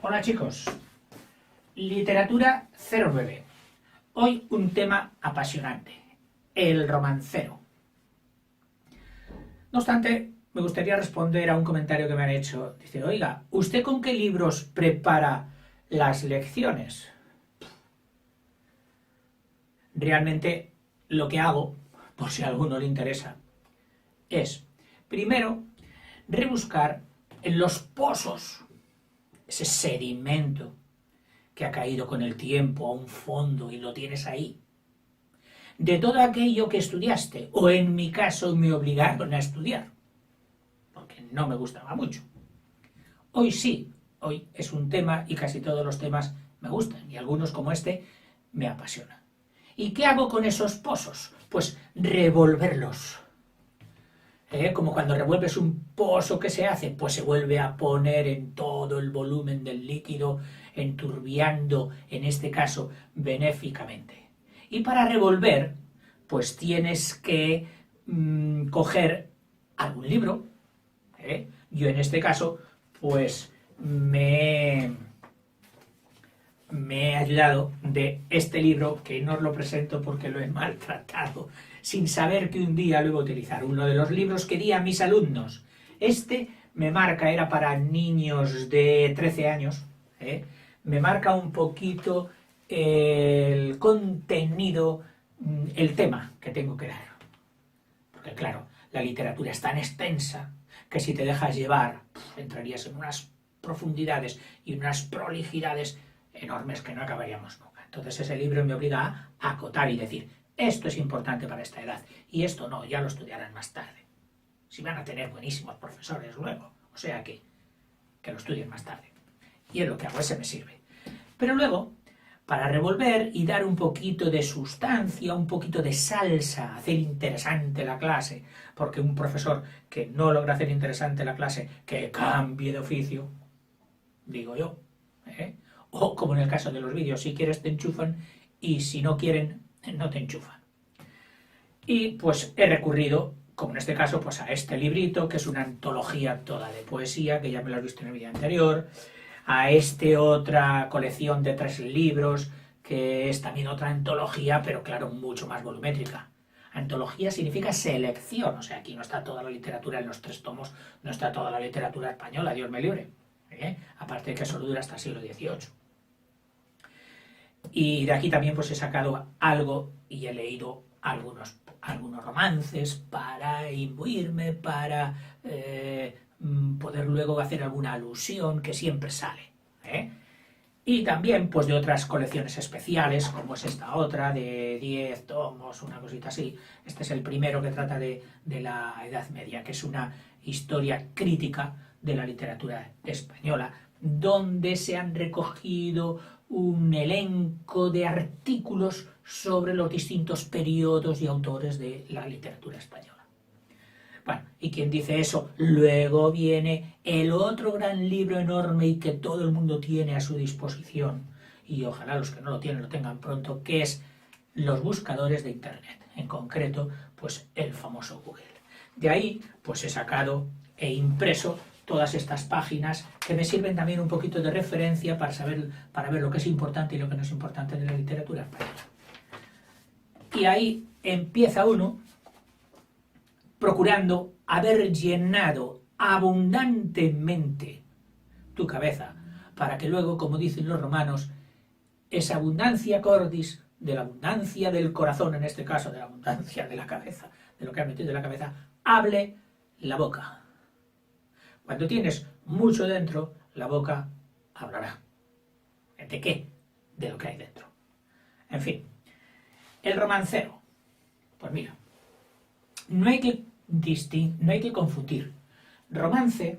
Hola chicos, literatura 09. Hoy un tema apasionante, el romancero. No obstante, me gustaría responder a un comentario que me han hecho. Dice, oiga, ¿usted con qué libros prepara las lecciones? Realmente lo que hago, por si a alguno le interesa, es, primero, rebuscar en los pozos, ese sedimento que ha caído con el tiempo a un fondo y lo tienes ahí, de todo aquello que estudiaste, o en mi caso me obligaron a estudiar, porque no me gustaba mucho. Hoy sí, hoy es un tema y casi todos los temas me gustan, y algunos como este me apasionan. ¿Y qué hago con esos pozos? Pues revolverlos. Como cuando revuelves un pozo, ¿qué se hace? Pues se vuelve a poner en todo el volumen del líquido, enturbiando, en este caso, benéficamente. Y para revolver, pues tienes que coger algún libro. Yo en este caso, pues me he ayudado de este libro, que no os lo presento porque lo he maltratado, sin saber que un día lo iba a utilizar. Uno de los libros que di a mis alumnos. Este me marca, era para niños de 13 años, me marca un poquito el contenido, el tema que tengo que dar. Porque claro, la literatura es tan extensa que si te dejas llevar, entrarías en unas profundidades y unas prolijidades enormes que no acabaríamos nunca. Entonces ese libro me obliga a acotar y decir, esto es importante para esta edad y esto no, ya lo estudiarán más tarde. Si van a tener buenísimos profesores luego, o sea que lo estudien más tarde. Y es lo que hago, ese me sirve. Pero luego, para revolver y dar un poquito de sustancia, un poquito de salsa, hacer interesante la clase, porque un profesor que no logra hacer interesante la clase, que cambie de oficio, digo yo, o como en el caso de los vídeos, si quieres te enchufan y si no quieren, no te enchufan. Y pues he recurrido, como en este caso, pues a este librito, que es una antología toda de poesía, que ya me lo has visto en el vídeo anterior, a otra colección de 3 libros, que es también otra antología, pero claro, mucho más volumétrica. Antología significa selección, o sea, aquí no está toda la literatura en los 3 tomos, no está toda la literatura española, Dios me libre. Aparte de que solo dura hasta el siglo XVIII. Y de aquí también pues he sacado algo y he leído algunos romances para imbuirme, para poder luego hacer alguna alusión que siempre sale. Y también pues de otras colecciones especiales, como es esta otra, de 10 tomos, una cosita así. Este es el primero que trata de la Edad Media, que es una historia crítica de la literatura española, donde se han recogido un elenco de artículos sobre los distintos periodos y autores de la literatura española. Bueno, y quien dice eso, luego viene el otro gran libro enorme y que todo el mundo tiene a su disposición, y ojalá los que no lo tienen lo tengan pronto, que es los buscadores de Internet, en concreto, pues el famoso Google. De ahí, pues he sacado e impreso todas estas páginas que me sirven también un poquito de referencia para ver lo que es importante y lo que no es importante de la literatura española. Y ahí empieza uno procurando haber llenado abundantemente tu cabeza, para que luego, como dicen los romanos, esa abundancia cordis, de la abundancia del corazón, en este caso, de la abundancia de la cabeza, de lo que has metido en la cabeza, hable la boca. Cuando tienes mucho dentro, la boca hablará. ¿De qué? De lo que hay dentro. En fin, el romancero. Pues mira, no hay que confundir romance,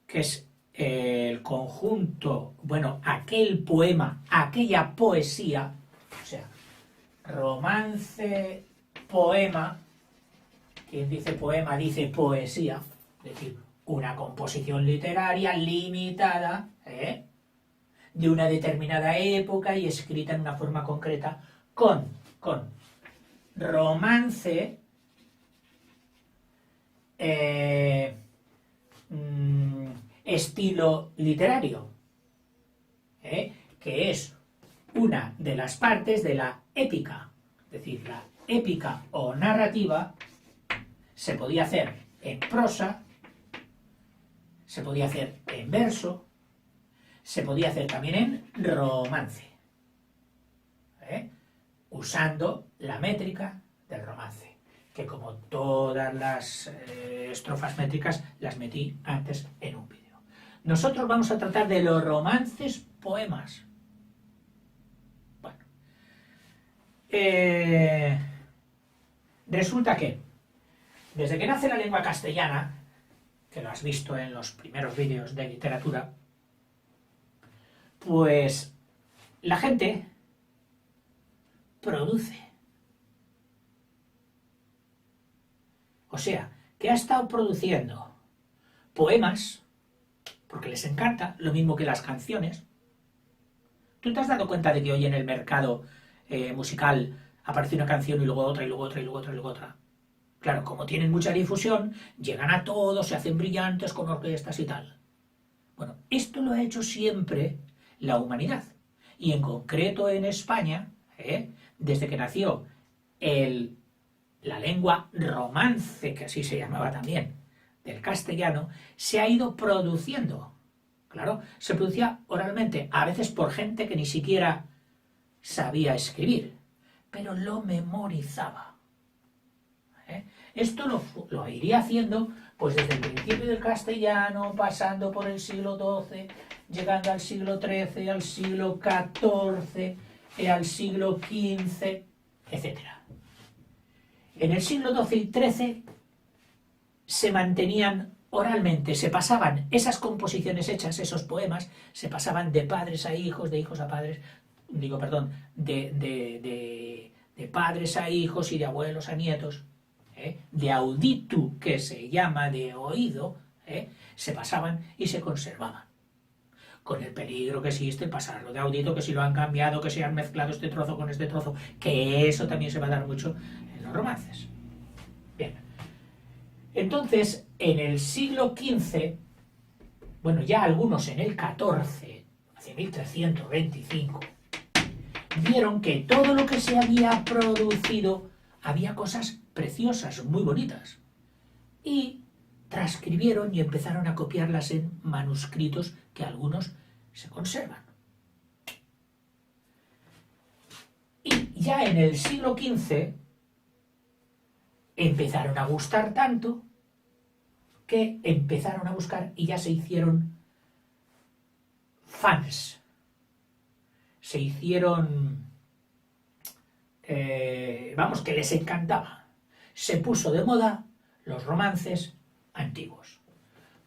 que es el conjunto, bueno, aquel poema, aquella poesía, o sea, romance, poema, quien dice poema dice poesía, es decir, una composición literaria limitada, de una determinada época y escrita en una forma concreta, con romance, estilo literario, que es una de las partes de la épica. Es decir, la épica o narrativa se podía hacer en prosa, se podía hacer en verso, se podía hacer también en romance, usando la métrica del romance, que como todas las estrofas métricas las metí antes en un vídeo. Nosotros vamos a tratar de los romances poemas. Bueno, resulta que desde que nace la lengua castellana, que lo has visto en los primeros vídeos de literatura, pues la gente produce. O sea, que ha estado produciendo poemas, porque les encanta, lo mismo que las canciones. ¿Tú te has dado cuenta de que hoy en el mercado musical aparece una canción y luego otra, y luego otra, y luego otra, y luego otra? Claro, como tienen mucha difusión, llegan a todos, se hacen brillantes con orquestas y tal. Bueno, esto lo ha hecho siempre la humanidad. Y en concreto en España, desde que nació la lengua romance, que así se llamaba también, del castellano, se ha ido produciendo. Claro, se producía oralmente, a veces por gente que ni siquiera sabía escribir, pero lo memorizaba. Esto lo iría haciendo pues desde el principio del castellano, pasando por el siglo XII, llegando al siglo XIII, al siglo XIV, al siglo XV, etc. En el siglo XII y XIII se mantenían oralmente, se pasaban esas composiciones hechas, esos poemas, se pasaban de padres a hijos, de hijos a padres, de padres a hijos y de abuelos a nietos, de auditu, que se llama de oído, se pasaban y se conservaban. Con el peligro que existe pasarlo de audito, que si lo han cambiado, que se han mezclado este trozo con este trozo, que eso también se va a dar mucho en los romances. Bien. Entonces, en el siglo XV, bueno, ya algunos en el XIV, hacia 1325, vieron que todo lo que se había producido había cosas preciosas, muy bonitas, y transcribieron y empezaron a copiarlas en manuscritos que algunos se conservan. Y ya en el siglo XV empezaron a gustar tanto que empezaron a buscar y ya se hicieron fans. Se hicieron, que les encantaba. Se puso de moda los romances antiguos.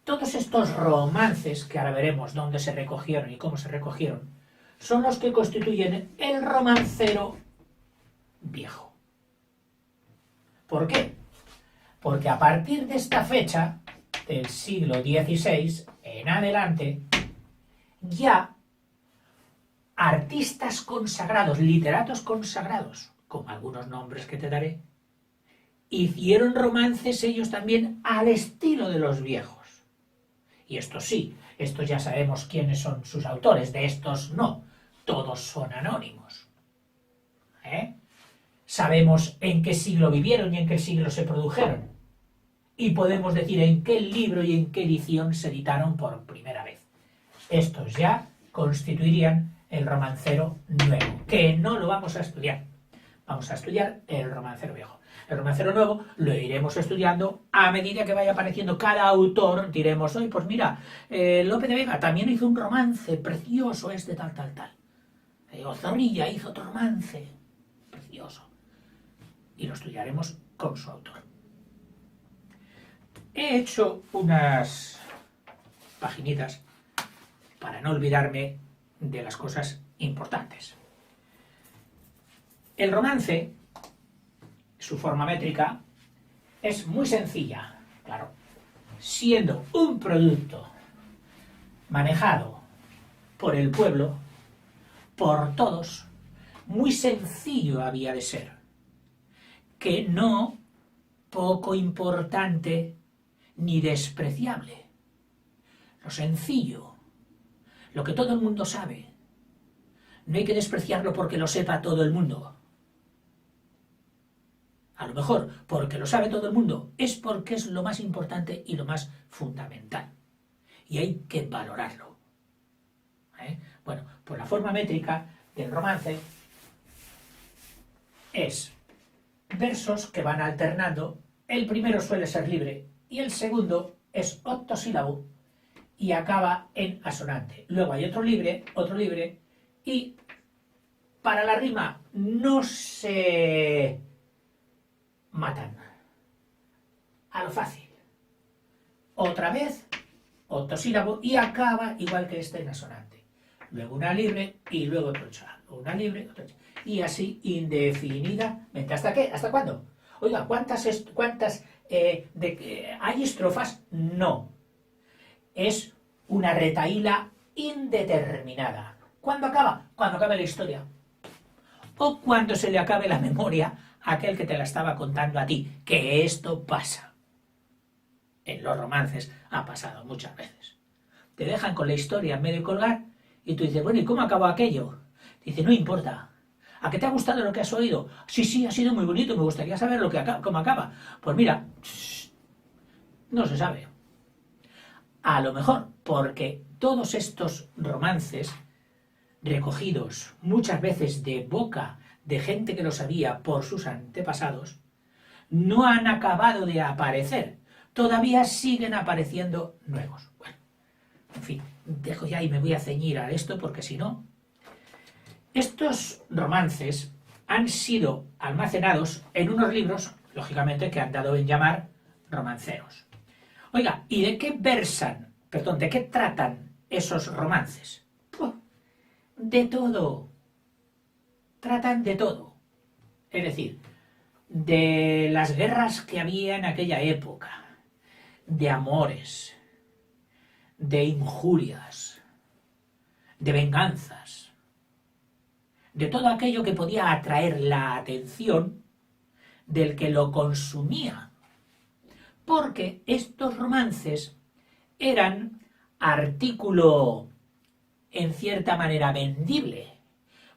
Todos estos romances, que ahora veremos dónde se recogieron y cómo se recogieron, son los que constituyen el romancero viejo. ¿Por qué? Porque a partir de esta fecha, del siglo XVI en adelante, ya artistas consagrados, literatos consagrados, con algunos nombres que te daré, hicieron romances ellos también al estilo de los viejos. Y estos sí, estos ya sabemos quiénes son sus autores, de estos no, todos son anónimos. Sabemos en qué siglo vivieron y en qué siglo se produjeron. Y podemos decir en qué libro y en qué edición se editaron por primera vez. Estos ya constituirían el romancero nuevo, que no lo vamos a estudiar. Vamos a estudiar el romancero viejo. El romancero nuevo lo iremos estudiando a medida que vaya apareciendo cada autor. Diremos, oye, pues mira, Lope de Vega también hizo un romance precioso, tal, tal, tal. O Zorrilla hizo otro romance precioso. Y lo estudiaremos con su autor. He hecho unas paginitas para no olvidarme de las cosas importantes. El romance, su forma métrica, es muy sencilla, claro. Siendo un producto manejado por el pueblo, por todos, muy sencillo había de ser. Que no poco importante ni despreciable. lo sencillo, lo que todo el mundo sabe. No hay que despreciarlo porque lo sepa todo el mundo. A lo mejor, porque lo sabe todo el mundo, es porque es lo más importante y lo más fundamental. Y hay que valorarlo. Bueno, pues la forma métrica del romance es versos que van alternando. El primero suele ser libre y el segundo es octosílabo y acaba en asonante. Luego hay otro libre y para la rima no se matan. A lo fácil. Otra vez, octosílabo y acaba igual que este en asonante. Luego una libre y luego otro chavo. Una libre, otra chavo. Y así indefinidamente. ¿Hasta qué? ¿Hasta cuándo? Oiga, ¿cuántas hay estrofas? No. Es una retahíla indeterminada. ¿Cuándo acaba? Cuando acabe la historia. O cuando se le acabe la memoria a aquel que te la estaba contando a ti. Que esto pasa. En los romances ha pasado muchas veces. Te dejan con la historia en medio de colgar y tú dices, bueno, ¿y cómo acabó aquello? Dice, no importa. ¿A qué te ha gustado lo que has oído? Sí, ha sido muy bonito, me gustaría saber cómo acaba. Pues mira, no se sabe. A lo mejor porque todos estos romances recogidos muchas veces de boca de gente que lo sabía por sus antepasados, no han acabado de aparecer. Todavía siguen apareciendo nuevos. Bueno, en fin, dejo ya y me voy a ceñir a esto porque si no... Estos romances han sido almacenados en unos libros, lógicamente, que han dado en llamar romanceros. Oiga, ¿y de qué de qué tratan esos romances? Pues, de todo. Tratan de todo. Es decir, de las guerras que había en aquella época, de amores, de injurias, de venganzas, de todo aquello que podía atraer la atención del que lo consumía. Porque estos romances eran artículo en cierta manera vendible.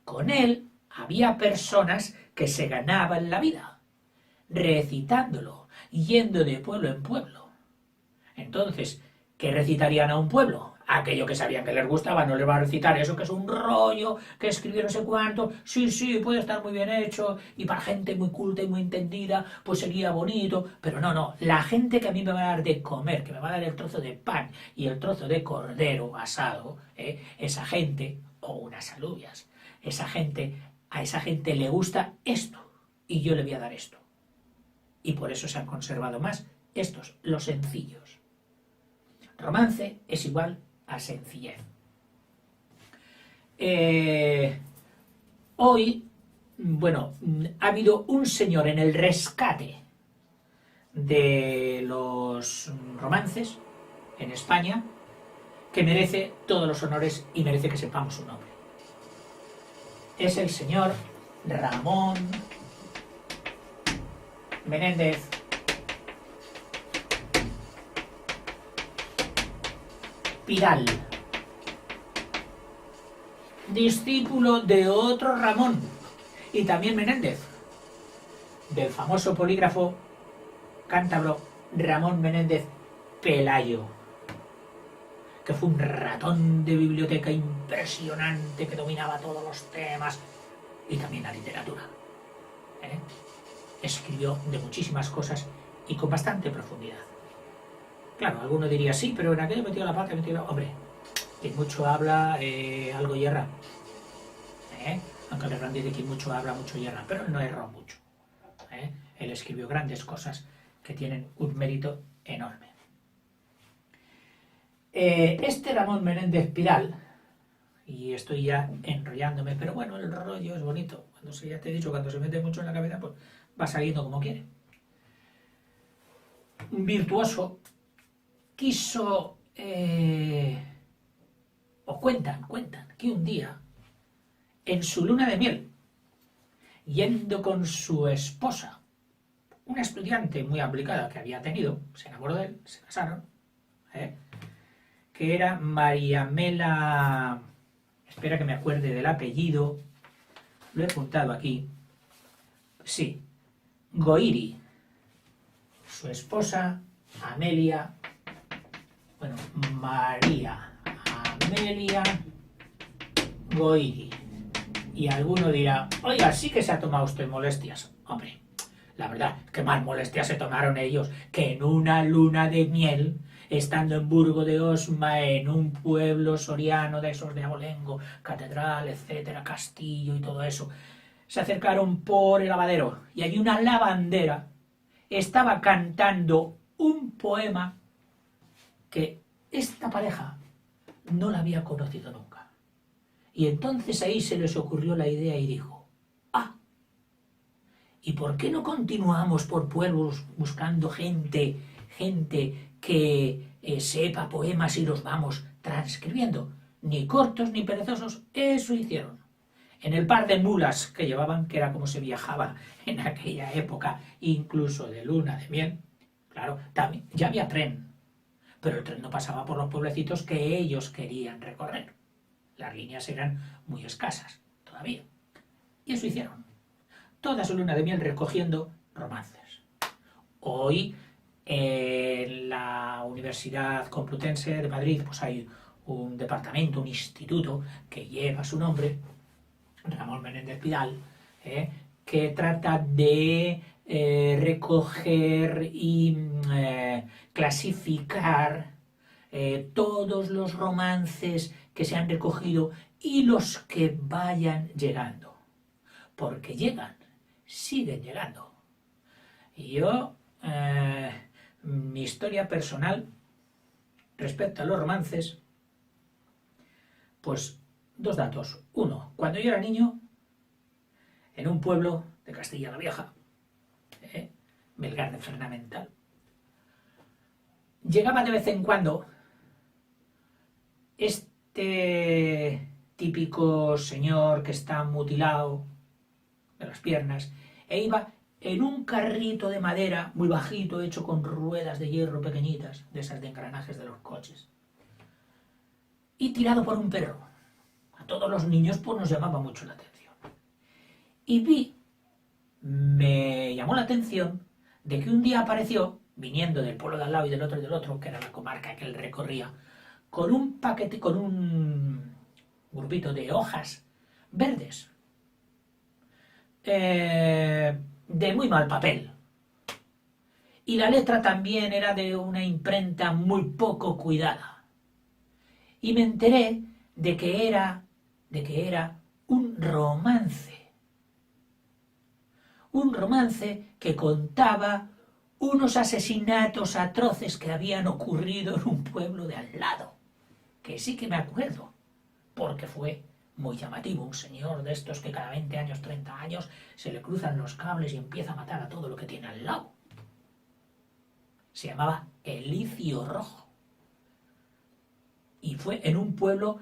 Con él había personas que se ganaban la vida, recitándolo, yendo de pueblo en pueblo. Entonces, ¿qué recitarían a un pueblo? Aquello que sabían que les gustaba, no les va a recitar eso que es un rollo, que escribió no sé cuánto, sí, puede estar muy bien hecho, y para gente muy culta y muy entendida, pues sería bonito, pero no, la gente que a mí me va a dar de comer, que me va a dar el trozo de pan y el trozo de cordero asado, esa gente, o unas alubias, a esa gente le gusta esto, y yo le voy a dar esto. Y por eso se han conservado más estos, los sencillos. Romance es igual a sencillez. Hoy, bueno, ha habido un señor en el rescate de los romances en España que merece todos los honores y merece que sepamos su nombre. Es el señor Ramón Menéndez Pidal, discípulo de otro Ramón y también Menéndez, del famoso polígrafo cántabro Ramón Menéndez Pelayo, que fue un ratón de biblioteca impresionante que dominaba todos los temas y también la literatura. Escribió de muchísimas cosas y con bastante profundidad. Claro, alguno diría, sí, pero en aquello metió la pata, Hombre, quien mucho habla, algo hierra. Aunque el refrán dice que mucho habla, mucho hierra, pero él no erró mucho. Él escribió grandes cosas que tienen un mérito enorme. Este Ramón Menéndez Pidal, y estoy ya enrollándome, pero bueno, el rollo es bonito. Ya te he dicho, cuando se mete mucho en la cabeza, pues va saliendo como quiere. Un virtuoso quiso, o cuentan que un día, en su luna de miel, yendo con su esposa, una estudiante muy aplicada que había tenido, se enamoró de él, se casaron, que era María Mela, espera que me acuerde del apellido, lo he apuntado aquí, sí, Goiri, su esposa Amelia, bueno, María Amelia Goiri. Y alguno dirá, oiga, sí que se ha tomado usted molestias. Hombre, la verdad, qué más molestias se tomaron ellos, que en una luna de miel, estando en Burgo de Osma, en un pueblo soriano de esos de abolengo, catedral, etcétera, castillo y todo eso, se acercaron por el lavadero y allí una lavandera estaba cantando un poema que esta pareja no la había conocido nunca. Y entonces ahí se les ocurrió la idea y dijo, ah, ¿y por qué no continuamos por pueblos buscando gente que sepa poemas y los vamos transcribiendo? Ni cortos ni perezosos, eso hicieron. En el par de mulas que llevaban, que era como se viajaba en aquella época, incluso de luna de miel, claro, también, ya había tren, pero el tren no pasaba por los pueblecitos que ellos querían recorrer. Las líneas eran muy escasas todavía. Y eso hicieron. Toda su luna de miel recogiendo romances. Hoy en la Universidad Complutense de Madrid pues hay un departamento, un instituto que lleva su nombre, Ramón Menéndez Pidal, que trata de recoger y clasificar todos los romances que se han recogido y los que vayan llegando. Porque llegan, siguen llegando. Y yo, mi historia personal respecto a los romances, pues dos datos. Uno, cuando yo era niño, en un pueblo de Castilla la Vieja, Melgar de Fernamental, llegaba de vez en cuando este típico señor que está mutilado de las piernas e iba en un carrito de madera muy bajito hecho con ruedas de hierro pequeñitas, de esas de engranajes de los coches, y tirado por un perro. A todos los niños pues nos llamaba mucho la atención. Y me llamó la atención de que un día apareció, viniendo del pueblo de al lado y del otro, que era la comarca que él recorría, con un paquete, con un grupito de hojas verdes, de muy mal papel. Y la letra también era de una imprenta muy poco cuidada. Y me enteré de que era un romance. Un romance que contaba unos asesinatos atroces que habían ocurrido en un pueblo de al lado. Que sí que me acuerdo, porque fue muy llamativo. Un señor de estos que cada 20 años, 30 años, se le cruzan los cables y empieza a matar a todo lo que tiene al lado. Se llamaba Elicio Rojo. Y fue en un pueblo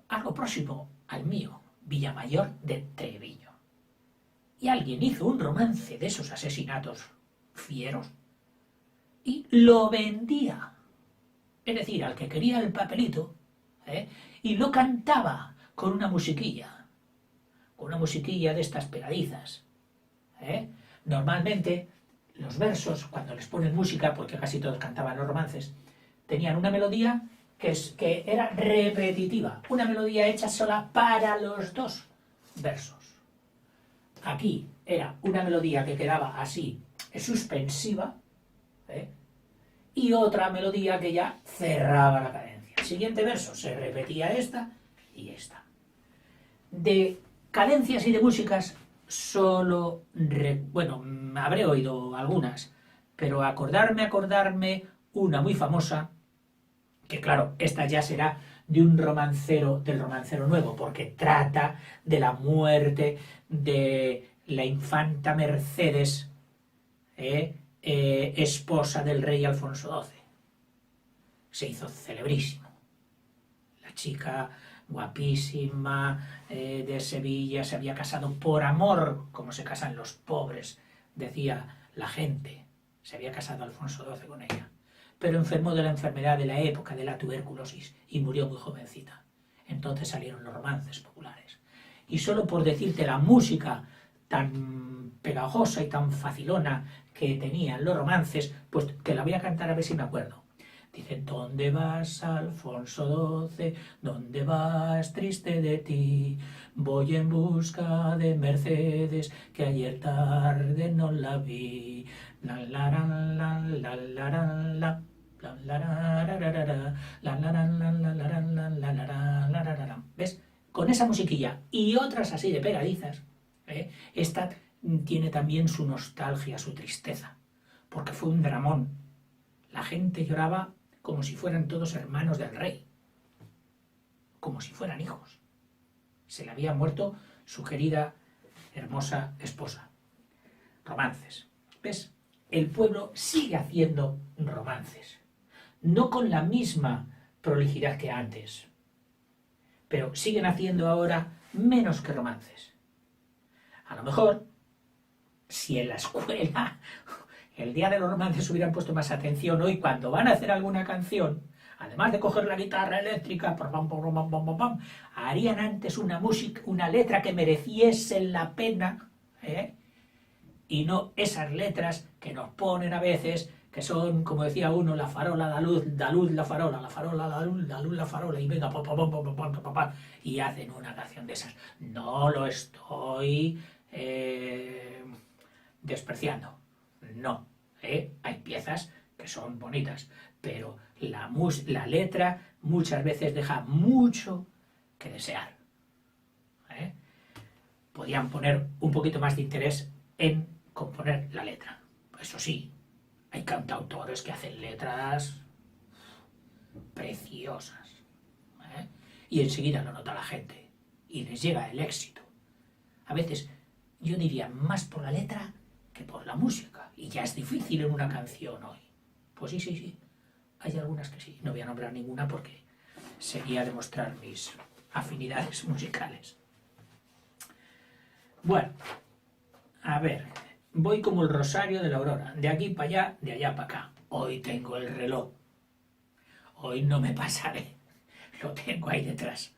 algo próximo al mío, Villamayor de Treviño. Y alguien hizo un romance de esos asesinatos fieros y lo vendía. Es decir, al que quería el papelito, y lo cantaba con una musiquilla de estas pegadizas. Normalmente los versos, cuando les ponen música, porque casi todos cantaban los romances, tenían una melodía que era repetitiva, una melodía hecha sola para los dos versos. Aquí era una melodía que quedaba así, suspensiva, y otra melodía que ya cerraba la cadencia. El siguiente verso se repetía esta y esta. De cadencias y de músicas solo, habré oído algunas, pero acordarme una muy famosa, que claro, esta ya será de un romancero, del romancero nuevo, porque trata de la muerte de la infanta Mercedes, esposa del rey Alfonso XII. Se hizo celebrísimo. La chica guapísima de Sevilla se había casado por amor, como se casan los pobres, decía la gente. Se había casado Alfonso XII con ella. pero enfermó de la enfermedad de la época de la tuberculosis y murió muy jovencita. Entonces salieron los romances populares. Y solo por decirte la música tan pegajosa y tan facilona que tenían los romances, pues te la voy a cantar a ver si me acuerdo. Dicen, ¿dónde vas, Alfonso XII? ¿Dónde vas, triste de ti? Voy en busca de Mercedes, que ayer tarde no la vi. La la la la la la la la. ¿Ves? Con esa musiquilla y otras así de pegadizas, esta tiene también su nostalgia, su tristeza, porque fue un dramón. La gente lloraba como si fueran todos hermanos del rey, como si fueran hijos. Se le había muerto su querida, hermosa esposa. Romances. ¿Ves? El pueblo sigue haciendo romances. No con la misma prolijidad que antes, pero siguen haciendo ahora menos que romances. A lo mejor, si en la escuela el día de los romances hubieran puesto más atención, hoy cuando van a hacer alguna canción, además de coger la guitarra eléctrica, harían antes una música, una letra que mereciese la pena, y no esas letras que nos ponen a veces, que son, como decía uno, la farola, la luz, la farola, la farola, la luz, la farola, y venga, y hacen una canción de esas. No lo estoy despreciando, no, hay piezas que son bonitas, pero la letra muchas veces deja mucho que desear. Podían poner un poquito más de interés en componer la letra. Eso sí, hay cantautores que hacen letras preciosas, y enseguida lo nota la gente y les llega el éxito. A veces yo diría más por la letra que por la música, y ya es difícil en una canción hoy. Pues sí, hay algunas que sí. No voy a nombrar ninguna porque sería demostrar mis afinidades musicales. Bueno, a ver, voy como el rosario de la aurora, de aquí para allá, de allá para acá. Hoy tengo el reloj, hoy no me pasaré, lo tengo ahí detrás.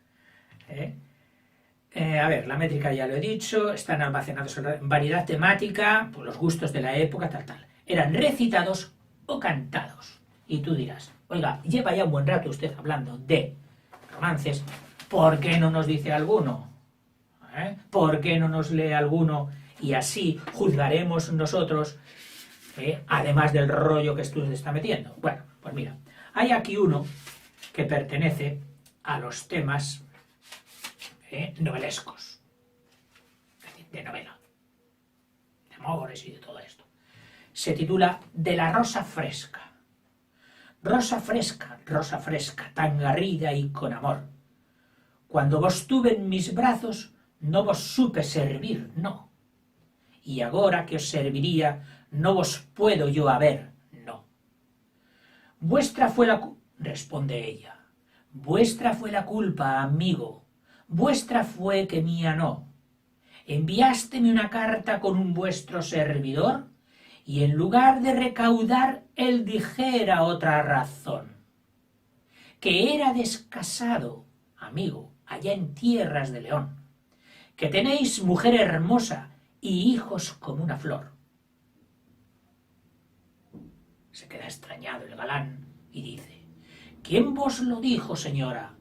A ver, la métrica ya lo he dicho, están almacenados en variedad temática, por los gustos de la época, tal. Eran recitados o cantados. Y tú dirás, oiga, lleva ya un buen rato usted hablando de romances, ¿por qué no nos dice alguno? ¿Por qué no nos lee alguno? Y así juzgaremos nosotros, además del rollo que usted está metiendo. Bueno, pues mira, hay aquí uno que pertenece a los temas novelescos, de novela, de amores y de todo esto. Se titula De la rosa fresca. Rosa fresca, tan garrida y con amor. Cuando vos tuve en mis brazos, no vos supe servir, no. Y agora que os serviría, no vos puedo yo haber, no. Vuestra fue la responde ella. Vuestra fue la culpa, amigo. Vuestra fue que mía no. Enviásteme una carta con un vuestro servidor, y en lugar de recaudar, él dijera otra razón. Que era descasado, amigo, allá en tierras de León. Que tenéis mujer hermosa y hijos como una flor. Se queda extrañado el galán y dice, ¿quién vos lo dijo, señora?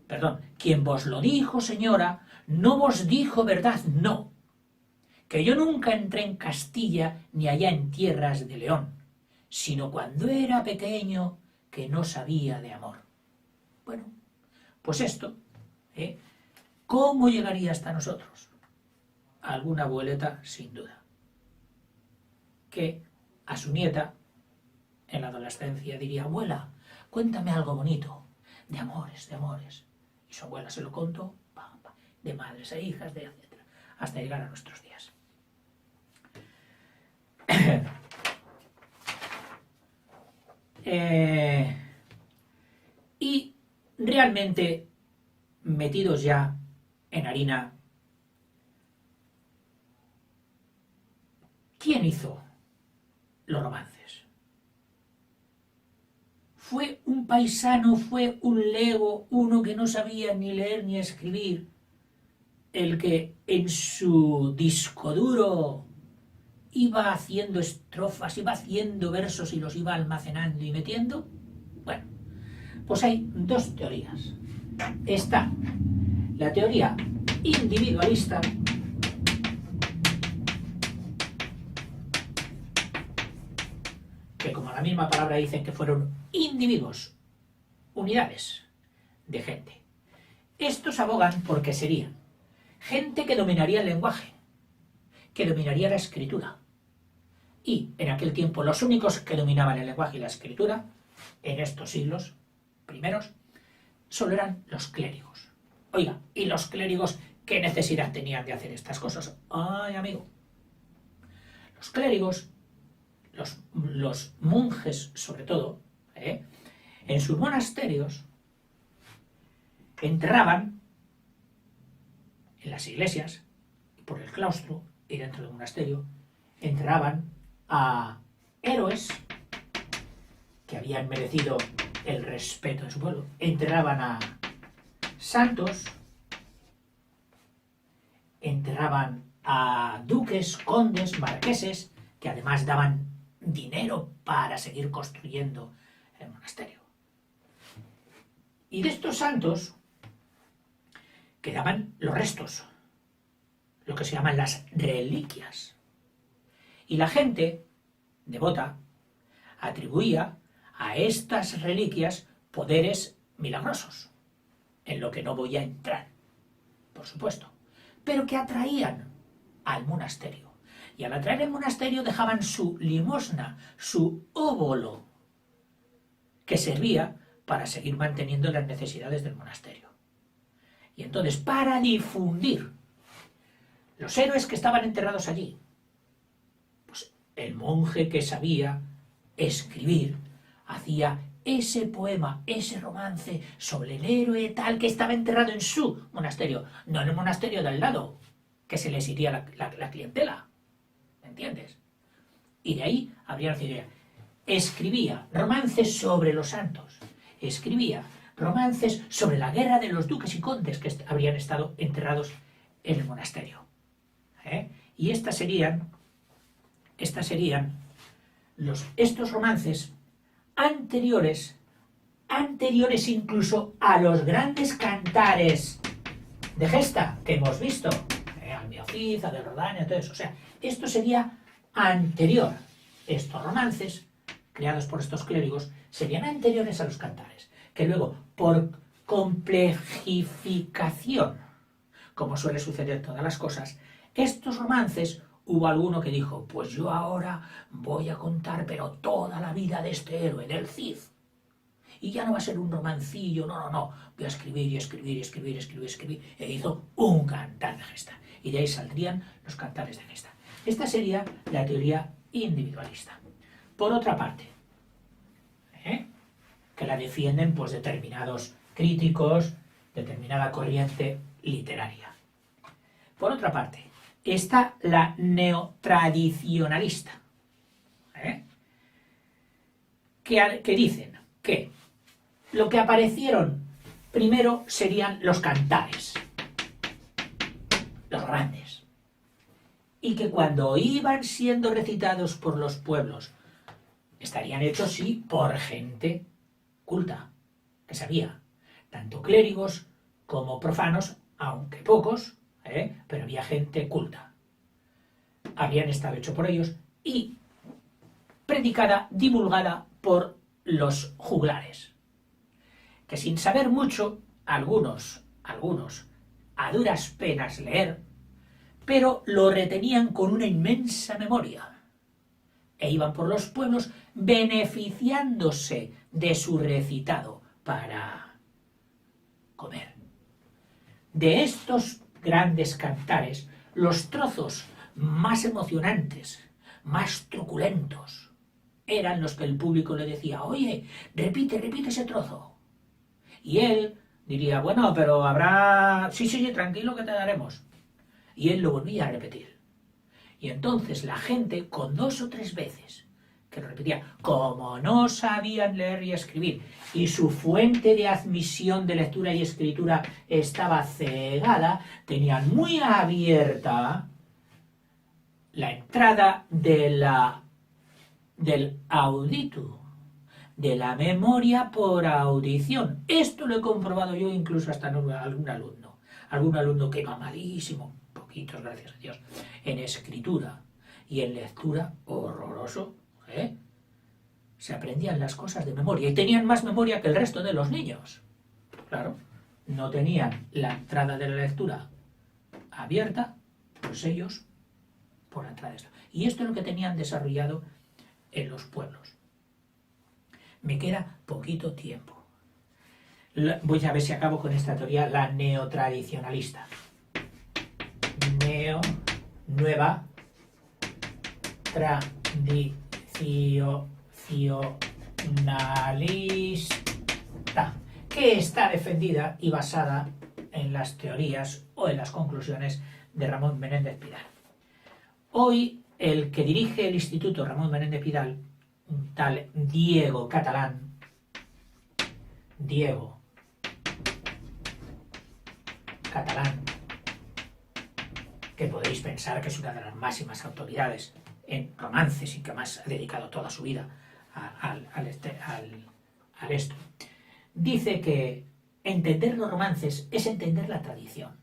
Perdón, ¿quién vos lo dijo, señora? No vos dijo verdad, no. Que yo nunca entré en Castilla ni allá en tierras de León, sino cuando era pequeño que no sabía de amor. Bueno, pues esto, ¿cómo llegaría hasta nosotros? Alguna abueleta, sin duda, que a su nieta, en la adolescencia, diría, abuela, cuéntame algo bonito, de amores, de amores. Y su abuela se lo contó, de madres e hijas, de etcétera, hasta llegar a nuestros días. Y realmente, metidos ya en harina, ¿quién hizo los romances? fue un paisano, fue un lego, uno que no sabía ni leer ni escribir, el que en su disco duro iba haciendo estrofas, iba haciendo versos y los iba almacenando y metiendo? Bueno, pues hay dos teorías. Está la teoría individualista, que como la misma palabra dice que fueron individuos, unidades de gente. Estos abogan porque serían gente que dominaría el lenguaje, que dominaría la escritura. Y en aquel tiempo los únicos que dominaban el lenguaje y la escritura, en estos siglos primeros, solo eran los clérigos. Oiga, ¿y los clérigos qué necesidad tenían de hacer estas cosas? Ay, amigo. Los clérigos, los monjes sobre todo, en sus monasterios enterraban en las iglesias, por el claustro y dentro del monasterio, enterraban a héroes que habían merecido el respeto de su pueblo, enterraban a santos, enterraban a duques, condes, marqueses, que además daban dinero para seguir construyendo el monasterio. Y de estos santos quedaban los restos, lo que se llaman las reliquias. Y la gente devota atribuía a estas reliquias poderes milagrosos, en lo que no voy a entrar, por supuesto, pero que atraían al monasterio. Y al atraer el monasterio dejaban su limosna, su óbolo, que servía para seguir manteniendo las necesidades del monasterio. Y entonces, para difundir los héroes que estaban enterrados allí, pues el monje que sabía escribir hacía ese poema, ese romance sobre el héroe tal que estaba enterrado en su monasterio, no en el monasterio del lado, que se les iría la clientela. ¿Me entiendes? Y de ahí habría nacido ya. Escribía romances sobre los santos, escribía romances sobre la guerra de los duques y condes que habrían estado enterrados en el monasterio. Y estos serían estos romances anteriores incluso a los grandes cantares de gesta que hemos visto, Albiocid, de Rodania, todo eso. O sea, esto sería anterior. Estos romances, creados por estos clérigos, serían anteriores a los cantares, que luego, por complejificación, como suele suceder en todas las cosas, estos romances, hubo alguno que dijo, pues yo ahora voy a contar pero toda la vida de este héroe, del Cid. Y ya no va a ser un romancillo, no. Voy a escribir y escribir y escribir y escribir y escribir. E hizo un cantar de gesta. Y de ahí saldrían los cantares de gesta. Esta sería la teoría individualista. Por otra parte, que la defienden pues determinados críticos, determinada corriente literaria. Por otra parte, está la neotradicionalista, que dicen que lo que aparecieron primero serían los cantares, los grandes, y que cuando iban siendo recitados por los pueblos estarían hechos, sí, por gente culta, que sabía, tanto clérigos como profanos, aunque pocos, pero había gente culta. Habían estado hechos por ellos y predicada, divulgada por los juglares, que sin saber mucho, algunos, a duras penas leer, pero lo retenían con una inmensa memoria, e iban por los pueblos beneficiándose de su recitado para comer. De estos grandes cantares, los trozos más emocionantes, más truculentos, eran los que el público le decía, oye, repite ese trozo. Y él diría, bueno, pero habrá... Sí, tranquilo que te daremos. Y él lo volvía a repetir. Y entonces la gente, con 2 o 3 veces que lo repetía, como no sabían leer y escribir, y su fuente de admisión de lectura y escritura estaba cegada, tenían muy abierta la entrada del audito, de la memoria por audición. Esto lo he comprobado yo incluso hasta en algún alumno que va malísimo, poquitos, gracias a Dios, en escritura y en lectura, horroroso, ¿eh? Se aprendían las cosas de memoria y tenían más memoria que el resto de los niños. Claro, no tenían la entrada de la lectura abierta, pues ellos por la entrada de esto. Y esto es lo que tenían desarrollado en los pueblos. Me queda poquito tiempo. Voy a ver si acabo con esta teoría, la neotradicionalista. Nueva tradicionalista, que está defendida y basada en las teorías o en las conclusiones de Ramón Menéndez Pidal. Hoy el que dirige el Instituto Ramón Menéndez Pidal, un tal Diego Catalán, que podéis pensar que es una de las máximas autoridades en romances y que más ha dedicado toda su vida al esto, dice que entender los romances es entender la tradición.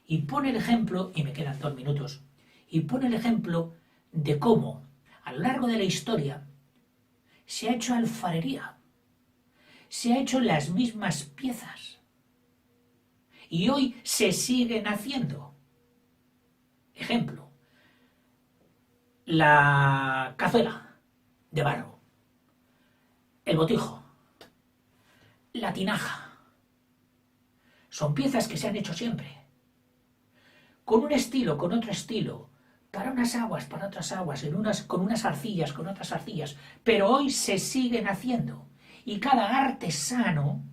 Y pone el ejemplo, y me quedan 2 minutos, y pone el ejemplo de cómo a lo largo de la historia se ha hecho alfarería, se ha hecho las mismas piezas y hoy se siguen haciendo. Ejemplo, la cazuela de barro, el botijo, la tinaja, son piezas que se han hecho siempre, con un estilo, con otro estilo, para unas aguas, para otras aguas, con unas arcillas, con otras arcillas, pero hoy se siguen haciendo. Y cada artesano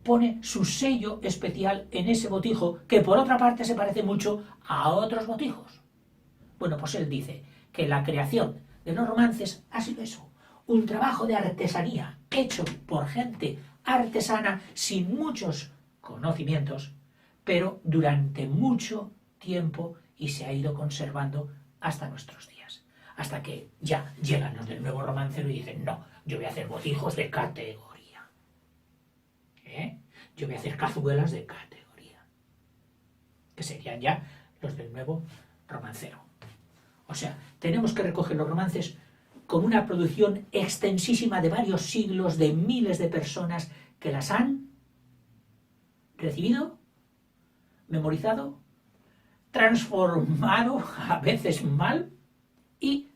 pone su sello especial en ese botijo, que por otra parte se parece mucho a otros botijos. Bueno, pues él dice que la creación de los romances ha sido eso, un trabajo de artesanía hecho por gente artesana sin muchos conocimientos, pero durante mucho tiempo, y se ha ido conservando hasta nuestros días. Hasta que ya llegan los del nuevo romancero y dicen, no, yo voy a hacer botijos de categoría. Yo voy a hacer cazuelas de categoría. Que serían ya los del nuevo romancero. O sea, tenemos que recoger los romances con una producción extensísima de varios siglos, de miles de personas que las han recibido, memorizado, transformado, a veces mal, y